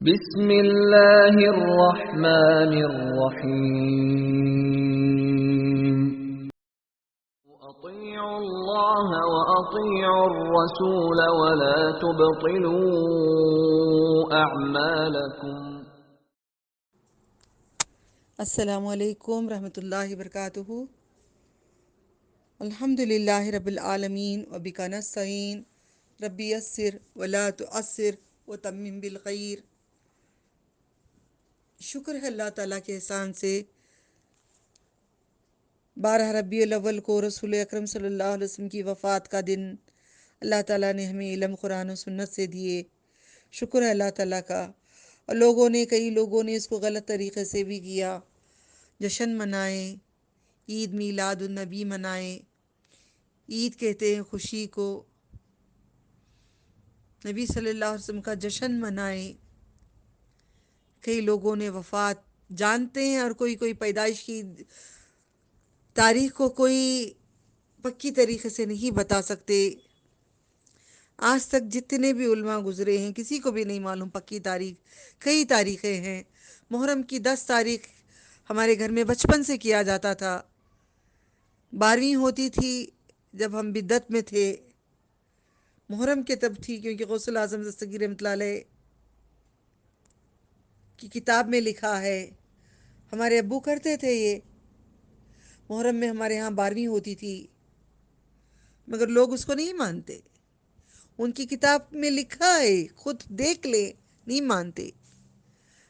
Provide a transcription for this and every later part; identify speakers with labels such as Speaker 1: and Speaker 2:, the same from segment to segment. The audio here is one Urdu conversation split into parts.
Speaker 1: بسم اللہ الرحمن الرحیم اطیعوا اللہ واطیعوا الرسول ولا تبطلوا اعمالکم۔
Speaker 2: السلام علیکم رحمۃ اللہ وبرکاتہ۔ الحمد للہ رب العالمین وبک نستعین ربی یسر ولا تعسر وتمم بالخیر۔ شکر ہے اللہ تعالیٰ کے احسان سے 12 ربیع الاول کو رسول اکرم صلی اللہ علیہ وسلم کی وفات کا دن اللہ تعالیٰ نے ہمیں علم قرآن و سنت سے دیے۔ شکر ہے اللہ تعالیٰ کا۔ اور کئی لوگوں نے اس کو غلط طریقے سے بھی کیا، جشن منائیں، عید میلاد النبی منائیں، عید کہتے ہیں خوشی کو، نبی صلی اللہ علیہ وسلم کا جشن منائیں۔ کئی لوگوں نے وفات جانتے ہیں اور کوئی پیدائش کی تاریخ کو کوئی پکی طریقے سے نہیں بتا سکتے۔ آج تک جتنے بھی علماء گزرے ہیں کسی کو بھی نہیں معلوم پکی تاریخ۔ کئی تاریخیں ہیں۔ محرم کی 10 تاریخ ہمارے گھر میں بچپن سے کیا جاتا تھا۔ 12ویں ہوتی تھی جب ہم بدعت میں تھے۔ محرم کے تب تھی کیونکہ غوث الاعظم دستگیر رحمۃ اللہ علیہ کی کتاب میں لکھا ہے، ہمارے ابو کرتے تھے یہ۔ محرم میں ہمارے ہاں 12ویں ہوتی تھی، مگر لوگ اس کو نہیں مانتے۔ ان کی کتاب میں لکھا ہے، خود دیکھ لے، نہیں مانتے۔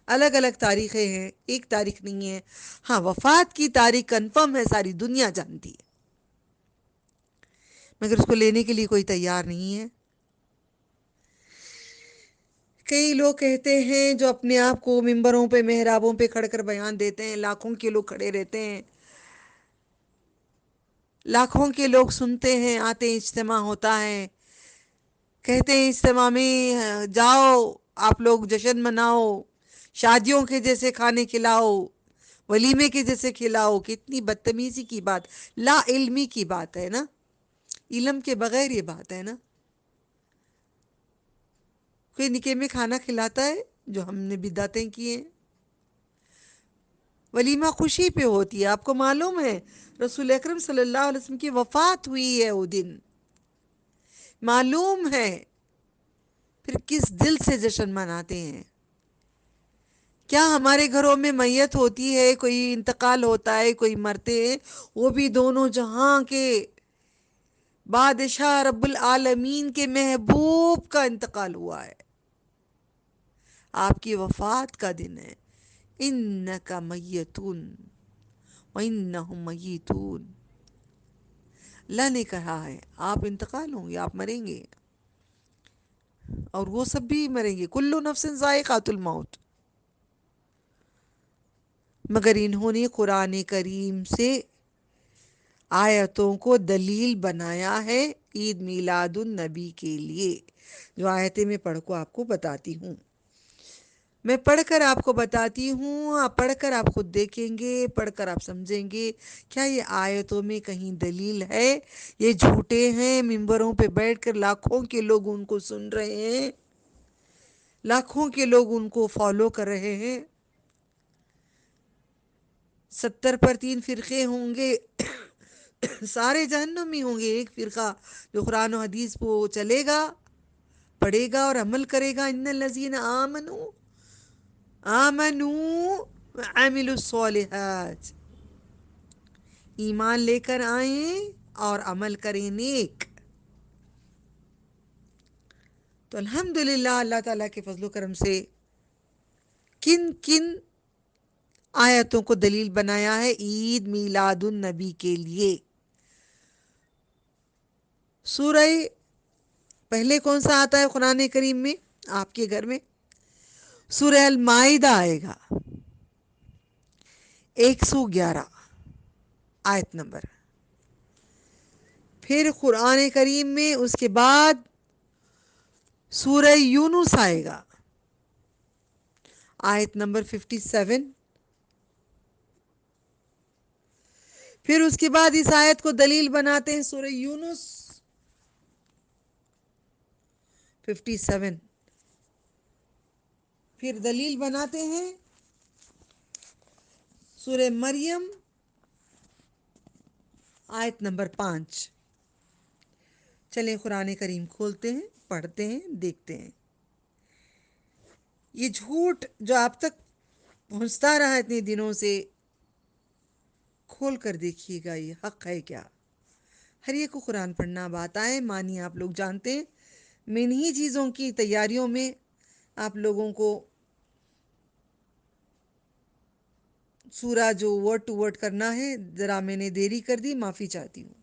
Speaker 2: الگ الگ تاریخیں ہیں، ایک تاریخ نہیں ہے۔ ہاں، وفات کی تاریخ کنفرم ہے، ساری دنیا جانتی ہے، مگر اس کو لینے کے لیے کوئی تیار نہیں ہے۔ کئی لوگ کہتے ہیں جو اپنے آپ کو ممبروں پہ محرابوں پہ کھڑ کر بیان دیتے ہیں، لاکھوں کے لوگ کھڑے رہتے ہیں، لاکھوں کے لوگ سنتے ہیں، آتے ہیں، اجتماع ہوتا ہے، کہتے ہیں اجتماع میں جاؤ آپ لوگ جشن مناؤ، شادیوں کے جیسے کھانے کھلاؤ، ولیمے کے جیسے کھلاؤ۔ کتنی بدتمیزی کی بات، لا علمی کی بات ہے نا، علم کے بغیر یہ بات ہے نا۔ کوئی نکاح میں کھانا کھلاتا ہے جو ہم نے بدعتیں کی ہیں۔ ولیمہ خوشی پہ ہوتی ہے، آپ کو معلوم ہے رسول اکرم صلی اللہ علیہ وسلم کی وفات ہوئی ہے وہ دن، معلوم ہے، پھر کس دل سے جشن مناتے ہیں۔ کیا ہمارے گھروں میں میت ہوتی ہے، کوئی انتقال ہوتا ہے، کوئی مرتے ہیں، وہ بھی دونوں جہاں کے بادشاہ رب العالمین کے محبوب کا انتقال ہوا ہے، آپ کی وفات کا دن ہے۔ انک میتون وانہم میتون، اللہ نے کہا ہے آپ انتقال ہوں گے، آپ مریں گے اور وہ سب بھی مریں گے، کل نفس ذائقۃ الموت۔ مگر انہوں نے قرآن کریم سے آیتوں کو دلیل بنایا ہے عید میلاد النبی کے لیے، جو آیتیں میں پڑھ کو آپ کو بتاتی ہوں، میں پڑھ کر آپ کو بتاتی ہوں، آپ پڑھ کر آپ خود دیکھیں گے، پڑھ کر آپ سمجھیں گے کیا یہ آیتوں میں کہیں دلیل ہے؟ یہ جھوٹے ہیں، ممبروں پہ بیٹھ کر لاکھوں کے لوگ ان کو سن رہے ہیں، لاکھوں کے لوگ ان کو فالو کر رہے ہیں۔ 70 پر 3 فرقے ہوں گے، سارے جہنمی ہوں گے۔ ایک فرقہ جو قرآن و حدیث کو چلے گا، پڑھے گا اور عمل کرے گا۔ ان الذین آمنوا وعملوا الصالحات، ایمان لے کر آئیں اور عمل کریں نیک۔ تو الحمدللہ اللہ تعالیٰ کے فضل و کرم سے کن کن آیتوں کو دلیل بنایا ہے عید میلاد النبی کے لیے۔ سورہ پہلے کون سا آتا ہے قرآن کریم میں آپ کے گھر میں؟ سورہ المائدہ آئے گا، 111 آیت نمبر۔ پھر قرآن کریم میں اس کے بعد سورہ یونس آئے گا، آیت نمبر 57۔ پھر اس کے بعد اس آیت کو دلیل بناتے ہیں سورہ یونس 57۔ پھر دلیل بناتے ہیں سورہ مریم آیت نمبر 5۔ چلیں قرآن کریم کھولتے ہیں، پڑھتے ہیں، دیکھتے ہیں۔ یہ جھوٹ جو آپ تک پہنچتا رہا اتنے دنوں سے، کھول کر دیکھیے گا یہ حق ہے کیا۔ ہر ایک کو قرآن پڑھنا اب آتا ہے، مانی آپ لوگ جانتے ہیں۔ میں انہی چیزوں کی تیاریوں میں آپ لوگوں کو سورہ جو ورڈ ٹو ورڈ کرنا ہے، ذرا میں نے دیری کر دی، معافی چاہتی ہوں۔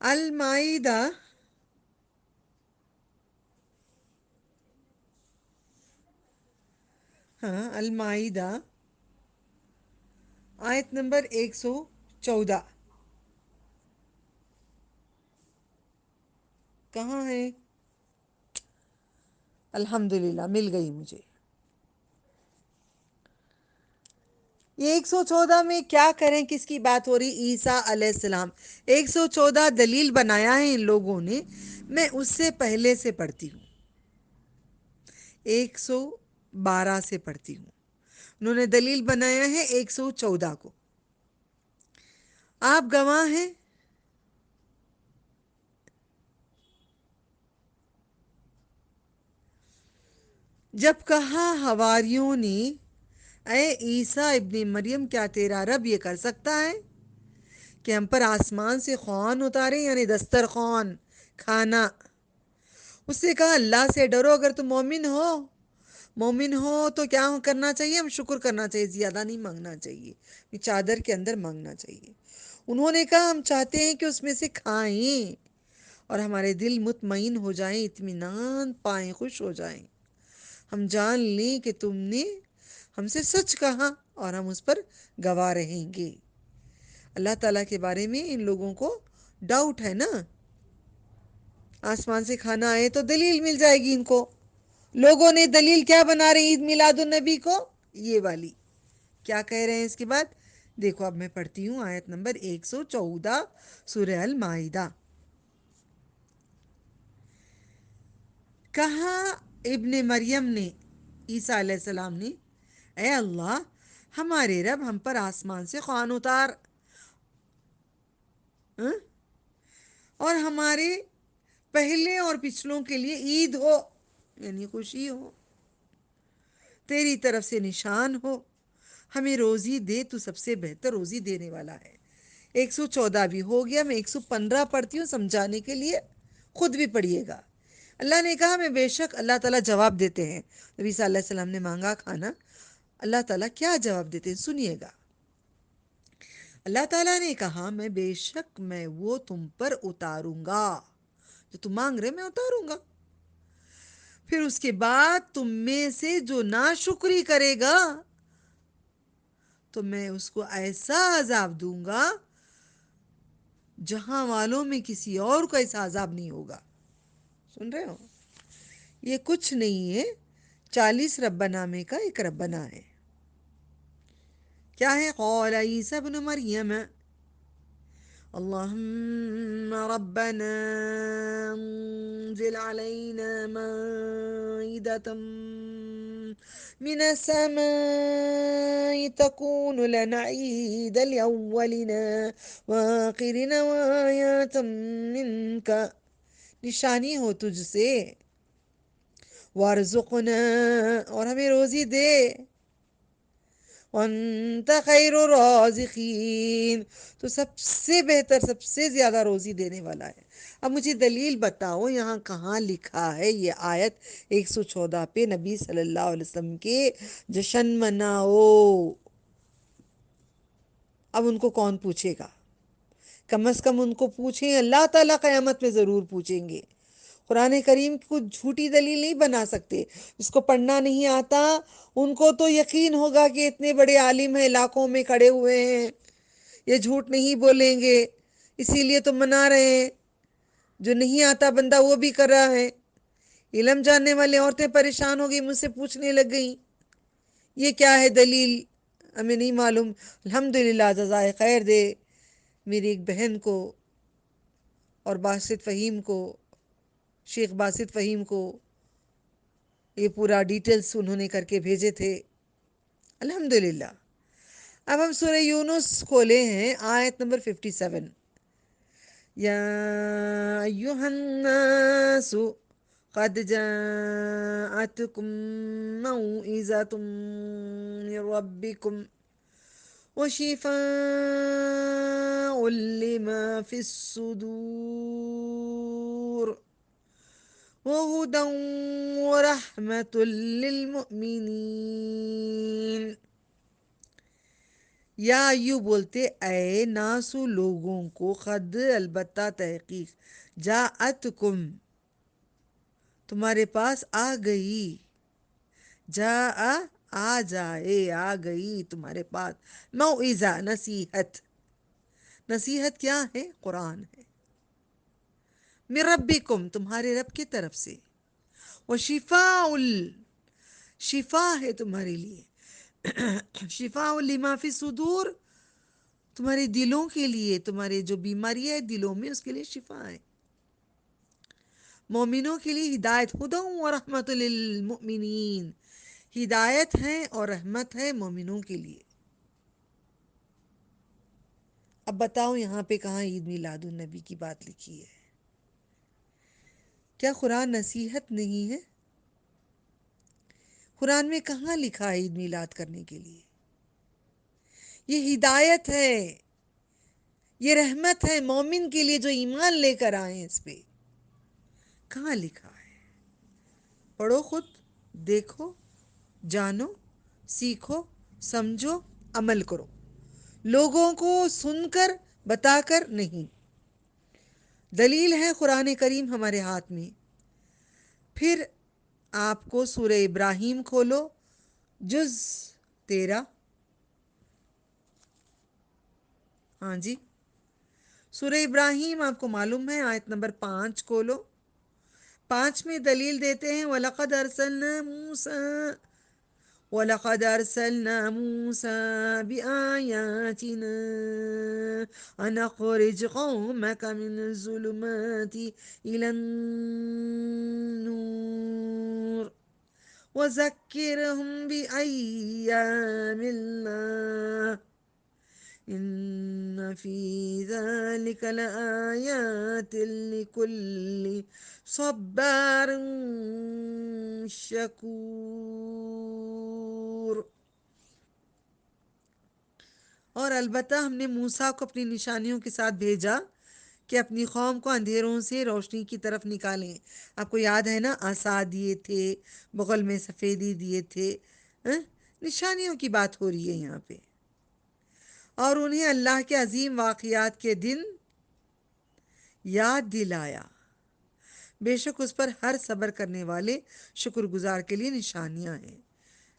Speaker 2: المائدہ المائدہ آیت نمبر 114 کہاں ہے؟ الحمدللہ مل گئی مجھے۔ یہ 114 میں کیا کریں، کس کی بات ہو رہی؟ عیسیٰ علیہ السلام۔ 114 دلیل بنایا ہے ان لوگوں نے، میں اس سے پہلے سے پڑھتی ہوں، 112 سے پڑھتی ہوں۔ انہوں نے دلیل بنایا ہے 114 کو، آپ گواہ ہیں۔ جب کہا حواریوں نے اے عیسیٰ ابن مریم، کیا تیرا رب یہ کر سکتا ہے کہ ہم پر آسمان سے خوان اتارے، یعنی دسترخوان، کھانا؟ اس نے کہا اللہ سے ڈرو، اگر تم مومن ہو تو کیا کرنا چاہیے؟ ہم شکر کرنا چاہیے، زیادہ نہیں مانگنا چاہیے، چادر کے اندر مانگنا چاہیے۔ انہوں نے کہا ہم چاہتے ہیں کہ اس میں سے کھائیں اور ہمارے دل مطمئن ہو جائیں، اطمینان پائیں، خوش ہو جائیں، ہم جان لیں کہ تم نے ہم سے سچ کہا اور ہم اس پر گواہ رہیں گے۔ اللہ تعالیٰ کے بارے میں ان لوگوں کو ڈاؤٹ ہے نا، آسمان سے کھانا آئے تو دلیل مل جائے گی ان کو۔ لوگوں نے دلیل کیا بنا رہے ہیں عید میلاد النبی کو؟ یہ والی۔ کیا کہہ رہے ہیں اس کے بعد؟ دیکھو اب میں پڑھتی ہوں آیت نمبر 114 سورہ المائدہ۔ کہا ابن مریم نے، عیسیٰ علیہ السلام نے، اے اللہ ہمارے رب، ہم پر آسمان سے خوان اتار اور ہمارے پہلے اور پچھلوں کے لیے عید ہو، یعنی خوشی ہو، تیری طرف سے نشان ہو، ہمیں روزی دے، تو سب سے بہتر روزی دینے والا ہے۔ 114 بھی ہو گیا، میں 115 پڑھتی ہوں سمجھانے کے لیے، خود بھی پڑھیے گا۔ اللہ نے کہا میں بے شک، اللہ تعالیٰ جواب دیتے ہیں، نبی صلی اللہ علیہ وسلم نے مانگا کھانا، اللہ تعالیٰ کیا جواب دیتے ہیں سنیے گا۔ اللہ تعالیٰ نے کہا میں بے شک میں وہ تم پر اتاروں گا جو تم مانگ رہے، میں اتاروں گا، پھر اس کے بعد تم میں سے جو ناشکری کرے گا تو میں اس کو ایسا عذاب دوں گا جہاں والوں میں کسی اور کو ایسا عذاب نہیں ہوگا۔ سن رہے ہو؟ یہ کچھ نہیں ہے، 40 ربنا میں کا ایک ربنا ہے۔ کیا ہے؟ قال عیسیٰ ابن مریم اللہم ربنا انزل علینا مائدة من السماء تكون لنا عيدا لأولنا وآخرنا وآية منك، نشانی ہو تجھ سے، وارزقنا، اور ہمیں روزی دے، وانت خیر الرازقین، تو سب سے بہتر، سب سے زیادہ روزی دینے والا ہے۔ اب مجھے دلیل بتاؤ یہاں کہاں لکھا ہے یہ آیت 114 پہ نبی صلی اللہ علیہ وسلم کے جشن مناؤ؟ اب ان کو کون پوچھے گا؟ کم از کم ان کو پوچھیں، اللہ تعالیٰ قیامت میں ضرور پوچھیں گے۔ قرآن کریم کو جھوٹی دلیل نہیں بنا سکتے، جس کو پڑھنا نہیں آتا ان کو تو یقین ہوگا کہ اتنے بڑے عالم ہیں، علاقوں میں کھڑے ہوئے ہیں، یہ جھوٹ نہیں بولیں گے، اسی لیے تو منا رہے ہیں۔ جو نہیں آتا بندہ وہ بھی کر رہا ہے۔ علم جاننے والے عورتیں پریشان ہو گئی، مجھ سے پوچھنے لگ گئیں یہ کیا ہے دلیل، ہمیں نہیں معلوم۔ الحمدللہ، جزائے خیر دے میری ایک بہن کو اور باسط فہیم کو، شیخ باسط فہیم کو، یہ پورا ڈیٹیلز انہوں نے کر کے بھیجے تھے، الحمدللہ۔ اب ہم سورہ یونس کھولے ہیں، آیت نمبر 57۔ یا ایہا الناس قد جاءتکم موعظۃ من ربکم وشفاء لما فی الصدور وہدی ورحمۃ للمؤمنین۔ یا ایو بولتے اے ناسو لوگوں کو، خد البتہ تحقیق، جاءتکم تمہارے پاس آ گئی، آ جائے، آ گئی تمہارے پاس، موعظہ نصیحت۔ نصیحت کیا ہے؟ قرآن ہے، من ربکم تمہارے رب کی طرف سے، وشفاء شفا ہے تمہارے لیے، شفاء لما فی الصدور تمہارے دلوں کے لیے، تمہارے جو بیماری ہے دلوں میں اس کے لیے شفا ہے، مومنوں کے لیے ہدایت، ہدی ورحمۃ للمؤمنین ہدایت ہے اور رحمت ہے مومنوں کے لیے۔ اب بتاؤ یہاں پہ کہاں عید میلاد النبی کی بات لکھی ہے؟ کیا قرآن نصیحت نہیں ہے؟ قرآن میں کہاں لکھا ہے عید میلاد کرنے کے لیے؟ یہ ہدایت ہے، یہ رحمت ہے مومن کے لیے جو ایمان لے کر آئے ہیں اس پہ۔ کہاں لکھا ہے؟ پڑھو، خود دیکھو، جانو، سیکھو، سمجھو، عمل کرو، لوگوں کو سن کر بتا کر نہیں۔ دلیل ہے قرآن کریم ہمارے ہاتھ میں۔ پھر آپ کو سورہ ابراہیم کھولو، جز 13، ہاں جی، سورہ ابراہیم آپ کو معلوم ہے، آیت نمبر 5 کھولو۔ 5 میں دلیل دیتے ہیں، وَلَقَدْ أَرْسَلْنَا مُوسَىٰ بِآيَاتِنَا أَنْ أَخْرِجْ قَوْمَكَ مِنَ الظُّلُمَاتِ إِلَى النُّورِ وَذَكِّرْهُم بِأَيَّامِ اللَّهِ إِنَّ فِي ذَلِكَ لَآيَاتٍ لِكُلِّ صَبَّارٍ شَکُورٍ۔ اور البتہ ہم نے موسیٰ کو اپنی نشانیوں کے ساتھ بھیجا کہ اپنی قوم کو اندھیروں سے روشنی کی طرف نکالیں۔ آپ کو یاد ہے نا، عصا دیے تھے، بغل میں سفیدی دیے تھے، نشانیوں کی بات ہو رہی ہے یہاں پہ۔ اور انہیں اللہ کے عظیم واقعات کے دن یاد دلایا، بے شک اس پر ہر صبر کرنے والے شکر گزار کے لیے نشانیاں ہیں۔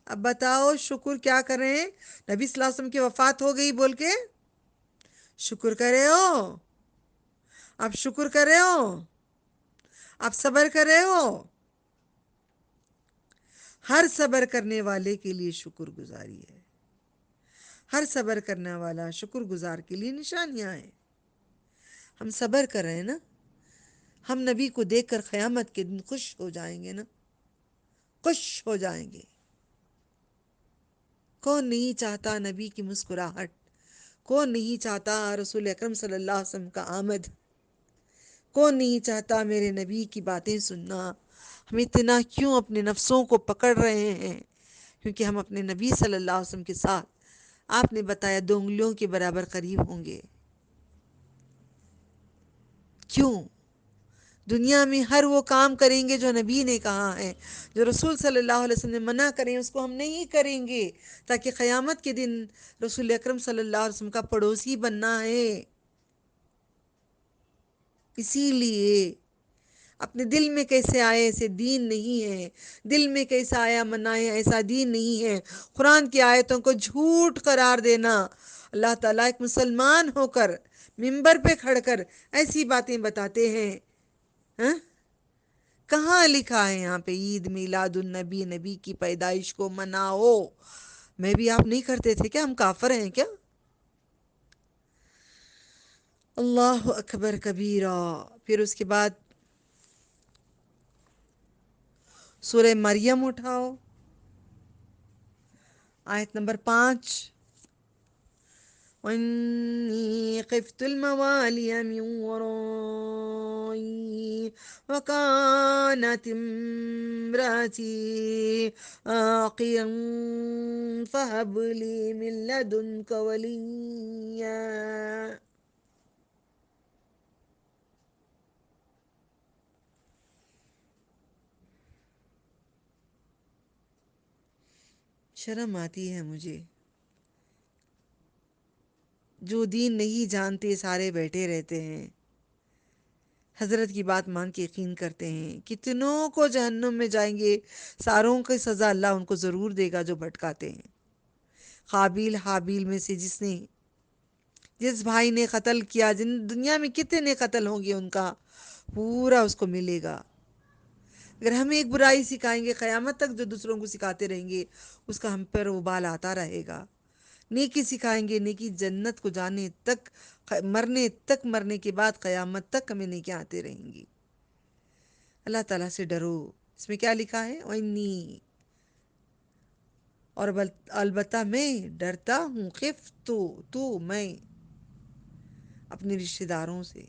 Speaker 2: اب بتاؤ شکر کیا کر رہے ہیں؟ نبی صلی اللہ علیہ وسلم کی وفات ہو گئی بول کے شکر کر رہے ہو؟ آپ شکر کر رہے ہو؟ آپ صبر کر رہے ہو؟ ہر صبر کرنے والے کے لیے شکر گزاری ہے، ہر صبر کرنے والا شکر گزار کے لیے نشانیاں ہیں۔ ہم صبر کر رہے ہیں نا، ہم نبی کو دیکھ کر قیامت کے دن خوش ہو جائیں گے نا، خوش ہو جائیں گے۔ کون نہیں چاہتا نبی کی مسکراہٹ؟ کون نہیں چاہتا رسول اکرم صلی اللہ علیہ وسلم کا آمد؟ کون نہیں چاہتا میرے نبی کی باتیں سننا؟ ہم اتنا کیوں اپنے نفسوں کو پکڑ رہے ہیں؟ کیونکہ ہم اپنے نبی صلی اللہ علیہ وسلم کے ساتھ، آپ نے بتایا، 2 انگلیوں کے برابر قریب ہوں گے۔ کیوں؟ دنیا میں ہر وہ کام کریں گے جو نبی نے کہا ہے، جو رسول صلی اللہ علیہ وسلم نے منع کریں اس کو ہم نہیں کریں گے، تاکہ قیامت کے دن رسول اکرم صلی اللہ علیہ وسلم کا پڑوسی بننا ہے۔ اسی لیے اپنے دل میں کیسے آئے ایسے دین نہیں ہے، دل میں کیسا آیا منائے ایسا دین نہیں ہے۔ قرآن کی آیتوں کو جھوٹ قرار دینا، اللہ تعالیٰ ایک مسلمان ہو کر منبر پہ کھڑ کر ایسی باتیں بتاتے ہیں۔ کہاں لکھا ہے یہاں پہ عید میلاد النبی، نبی کی پیدائش کو مناؤ؟ میں بھی آپ نہیں کرتے تھے کیا؟ ہم کافر ہیں کیا؟ اللہ اکبر کبیرہ۔ پھر اس کے بعد سورہ مریم اٹھاؤ، آیت نمبر 5. وإني خفت الموالي من ورائي وكانت امرأتي عاقرا فهب لي من لدنك وليا. شرم آتی ہے مجھے، جو دین نہیں جانتے سارے بیٹھے رہتے ہیں، حضرت کی بات مان کے یقین کرتے ہیں، کتنوں کو جہنم میں جائیں گے، ساروں کی سزا اللہ ان کو ضرور دے گا جو بھٹکاتے ہیں. قابیل حابیل میں سے جس بھائی نے قتل کیا، دنیا میں کتنے قتل ہوں گے، ان کا پورا اس کو ملے گا. اگر ہم ایک برائی سکھائیں گے، قیامت تک جو دوسروں کو سکھاتے رہیں گے اس کا ہم پر وبال آتا رہے گا. نیکی سکھائیں گے، نیکی جنت کو جانے تک، مرنے کے بعد قیامت تک ہمیں نیکیاں آتے رہیں گی. اللہ تعالیٰ سے ڈرو. اس میں کیا لکھا ہے؟ وَإِنِّي، اور البتہ میں ڈرتا ہوں، خفتو میں اپنے رشتہ داروں سے،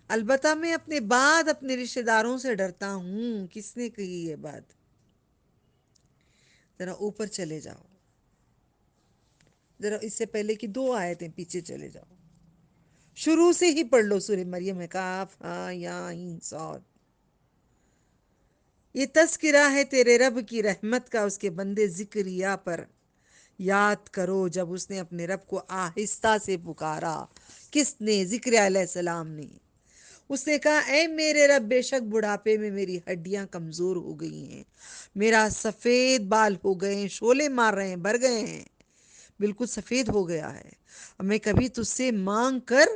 Speaker 2: البتہ میں اپنے بعد اپنے رشتہ داروں سے ڈرتا ہوں. کس نے کہی یہ بات؟ ذرا اوپر چلے جاؤ، ذرا اس سے پہلے کی 2 آیتیں پیچھے چلے جاؤ، شروع سے ہی پڑھ لو. سورہ مریم میں کاف ہاں یا عین صاد. یہ تذکرہ ہے تیرے رب کی رحمت کا، اس کے بندے زکریا پر. یاد کرو جب اس نے اپنے رب کو آہستہ سے پکارا. کس نے؟ زکریا علیہ السلام نے. اس نے کہا اے میرے رب، بے شک بڑھاپے میں میری ہڈیاں کمزور ہو گئی ہیں، میرا سفید بال ہو گئے ہیں، شعلے مار رہے ہیں، بھر گئے ہیں، بالکل سفید ہو گیا ہے. اور میں کبھی تجھ سے مانگ کر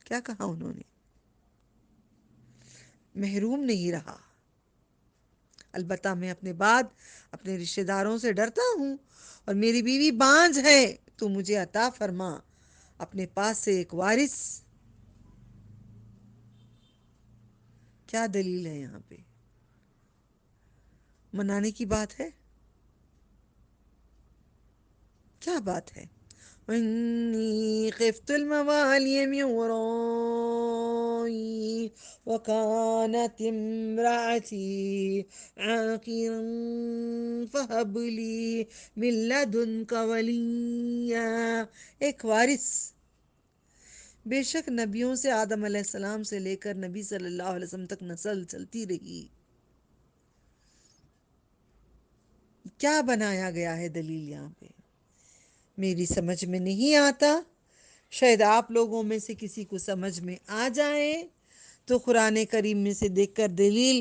Speaker 2: کیا کہا انہوں نے؟ محروم نہیں رہا. البتہ میں اپنے بعد اپنے رشتہ داروں سے ڈرتا ہوں، اور میری بیوی بانجھ ہے، تو مجھے عطا فرما اپنے پاس سے ایک وارث. کیا دلیل ہے یہاں پہ؟ منانے کی بات ہے؟ کیا بات ہے؟ وَإِنِّي خِفْتُ الْمَوَالِيَ مِنْ وَرَائِي وَكَانَتِ امْرَأَتِي عَاقِرًا فَهَبْ لِي مِنْ لَدُنْكَ وَلِيًّا. ایک وارث. بے شک نبیوں سے آدم علیہ السلام سے لے کر نبی صلی اللہ علیہ وسلم تک نسل چلتی رہی. کیا بنایا گیا ہے دلیل یہاں پہ؟ میری سمجھ میں نہیں آتا، شاید آپ لوگوں میں سے کسی کو سمجھ میں آ جائے تو قرآن کریم میں سے دیکھ کر دلیل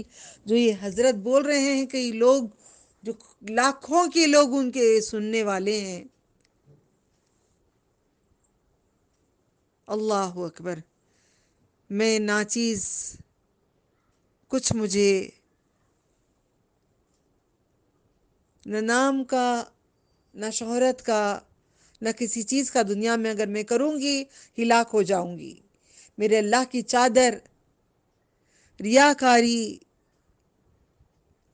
Speaker 2: جو یہ حضرت بول رہے ہیں، کئی لوگ جو لاکھوں کے لوگ ان کے سننے والے ہیں. اللہ اکبر. میں ناچیز، کچھ مجھے نہ نام کا، نہ شہرت کا، نہ کسی چیز کا دنیا میں اگر میں کروں گی ہلاک ہو جاؤں گی. میرے اللہ کی چادر، ریاکاری،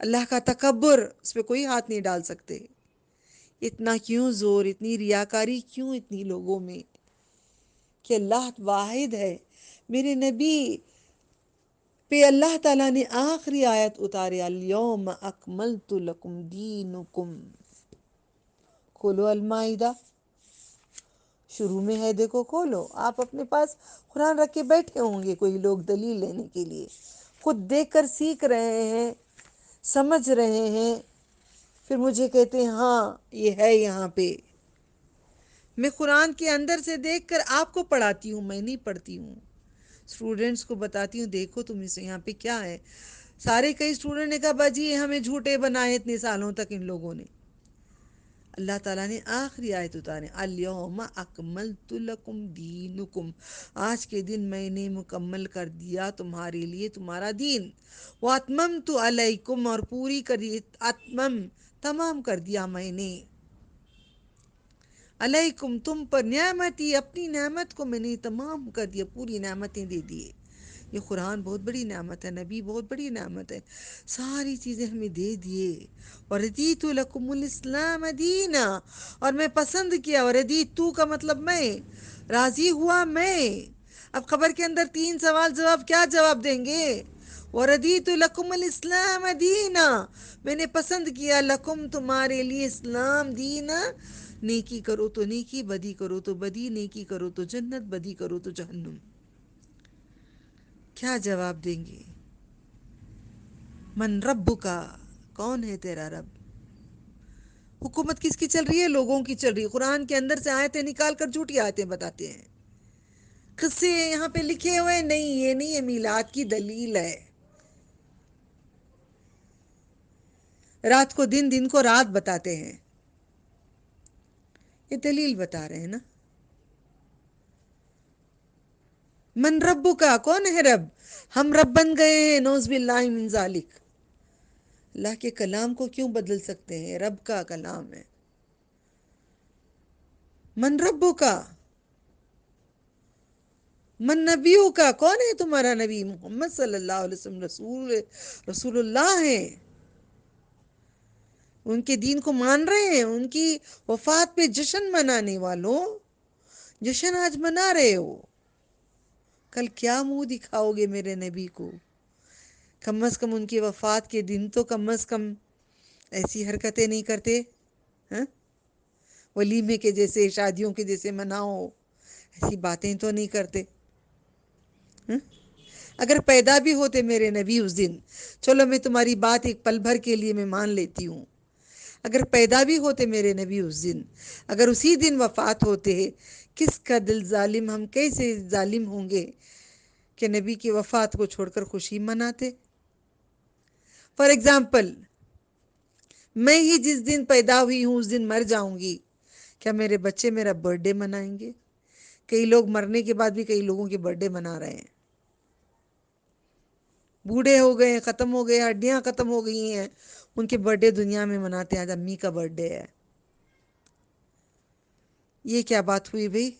Speaker 2: اللہ کا تکبر، اس پہ کوئی ہاتھ نہیں ڈال سکتے. اتنا کیوں زور، اتنی ریاکاری کیوں اتنی لوگوں میں، کہ اللہ واحد ہے. میرے نبی پہ اللہ تعالیٰ نے آخری آیت اتارے، الیوم اکملت لکم دینکم. کھولو المائدہ، شروع میں ہے، دیکھو کھولو. آپ اپنے پاس قرآن رکھ کے بیٹھے ہوں گے کوئی لوگ دلیل لینے کے لیے، خود دیکھ کر سیکھ رہے ہیں، سمجھ رہے ہیں، پھر مجھے کہتے ہیں ہاں یہ ہے یہاں پہ. میں قرآن کے اندر سے دیکھ کر آپ کو پڑھاتی ہوں، میں نہیں پڑھتی ہوں. اسٹوڈنٹس کو بتاتی ہوں دیکھو تم اسے یہاں پہ کیا ہے. سارے کئی اسٹوڈنٹ نے کہا باجی یہ ہمیں جھوٹے بنائے اتنے سالوں تک ان لوگوں نے. اللہ تعالیٰ نے آخری آیت اتارے، الیوم اکملت لکم دینکم. آج کے دن میں نے مکمل کر دیا تمہارے لیے تمہارا دین. واتممت علیکم، اور پوری کر دی، اتمم تمام کر دیا میں نے. علیکم تم پر نعمتی، اپنی نعمت کو میں نے تمام کر دیا، پوری نعمتیں دے دیے۔ یہ قرآن بہت بڑی نعمت ہے، نبی بہت بڑی نعمت ہے، ساری چیزیں ہمیں دے دیے۔ وردیت لکم الاسلام دینا، اور میں پسند کیا، وردیت تو کا مطلب میں، راضی ہوا میں۔ اب خبر کے اندر 3 سوال جواب، کیا جواب دیں گے؟ وردیت لکم الاسلام دینا، میں نے پسند کیا لکم تمہارے لیے اسلام دینا، نیکی کرو تو نیکی، بدی کرو تو بدی، نیکی کرو تو جنت، بدی کرو تو جہنم۔ کیا جواب دیں گے؟ من ربک، کون ہے تیرا رب؟ حکومت کس کی چل رہی ہے؟ لوگوں کی چل رہی ہے۔ قرآن کے اندر سے آیتیں نکال کر جھوٹی آیتیں بتاتے ہیں، قصے یہاں پہ لکھے ہوئے نہیں، یہ نہیں، یہ میلاد کی دلیل ہے۔ رات کو دن، دن کو رات بتاتے ہیں، یہ دلیل بتا رہے ہیں نا۔ من ربو کا، کون ہے رب؟ ہم رب بن گئے ہیں، نعوذ باللہ من ذالک۔ اللہ کے کلام کو کیوں بدل سکتے ہیں؟ رب کا کلام ہے۔ من ربو کا، من نبیوں کا، کون ہے تمہارا نبی؟ محمد صلی اللہ علیہ وسلم رسول اللہ ہیں۔ ان کے دین کو مان رہے ہیں، ان کی وفات پہ جشن منانے والوں، جشن آج منا رہے ہو، کل کیا منہ دکھاؤ گے میرے نبی کو؟ کم از کم ان کی وفات کے دن تو کم از کم ایسی حرکتیں نہیں کرتے، ہاں؟ ولیمے کے جیسے، شادیوں کے جیسے مناؤ، ایسی باتیں تو نہیں کرتے، ہاں؟ اگر پیدا بھی ہوتے میرے نبی اس دن، چلو میں تمہاری بات ایک پل بھر کے لیے میں مان لیتی ہوں، اگر پیدا بھی ہوتے میرے نبی اس دن، اگر اسی دن وفات ہوتے، کس کا دل ظالم، ہم کیسے ظالم ہوں گے کہ نبی کی وفات کو چھوڑ کر خوشی مناتے؟ فار ایگزامپل، میں ہی جس دن پیدا ہوئی ہوں اس دن مر جاؤں گی، کیا میرے بچے میرا برتھ ڈے منائیں گے؟ کئی لوگ مرنے کے بعد بھی کئی لوگوں کے برتھ ڈے منا رہے ہیں، بوڑھے ہو گئے ہیں، ختم ہو گئے، ہڈیاں ختم ہو گئی ہیں، ان کے برتھ ڈے دنیا میں مناتے ہیں، آج امی کا برتھ ڈے ہے۔ یہ کیا بات ہوئی بھئی؟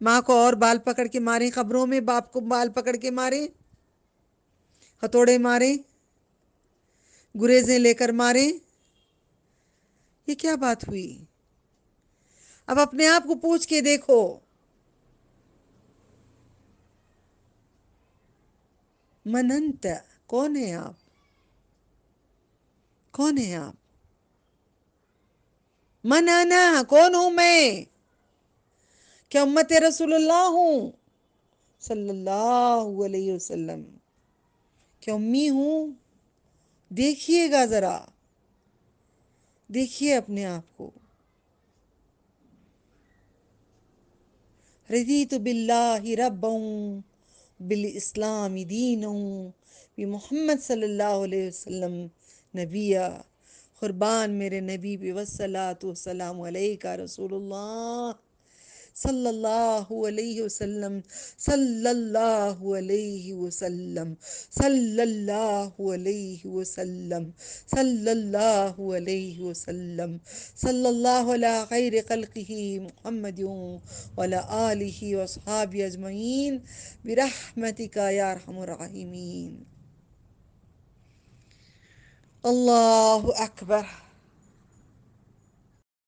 Speaker 2: ماں کو اور بال پکڑ کے ماریں قبروں میں، باپ کو بال پکڑ کے ماریں، ہتھوڑے ماریں، گریزیں لے کر ماریں، یہ کیا بات ہوئی؟ اب اپنے آپ کو پوچھ کے دیکھو، من انت، کون ہے آپ؟ کون ہے آپ؟ من انا، کون ہوں میں؟ کیا امت رسول اللہ ہوں صلی اللہ علیہ وسلم؟ کیا امی ہوں؟ دیکھیے گا ذرا، دیکھیے اپنے آپ کو۔ رضیت باللہ ربا، بالاسلام دینا، بمحمد صلی اللہ علیہ وسلم نبیہ، قربان میرے نبی پہ والصلاة والسلام علیکہ رسول اللہ صلی اللہ علیہ وسلم، صلی اللہ علیہ وسلم، صلی اللہ علیہ وسلم، صلی اللہ علیہ وسلم، صلی اللہ علی خیر خلقہ محمد وعلی آلہ واصحابہ اجمعین برحمتک یا ارحم الراحمین۔ اللہ اکبر۔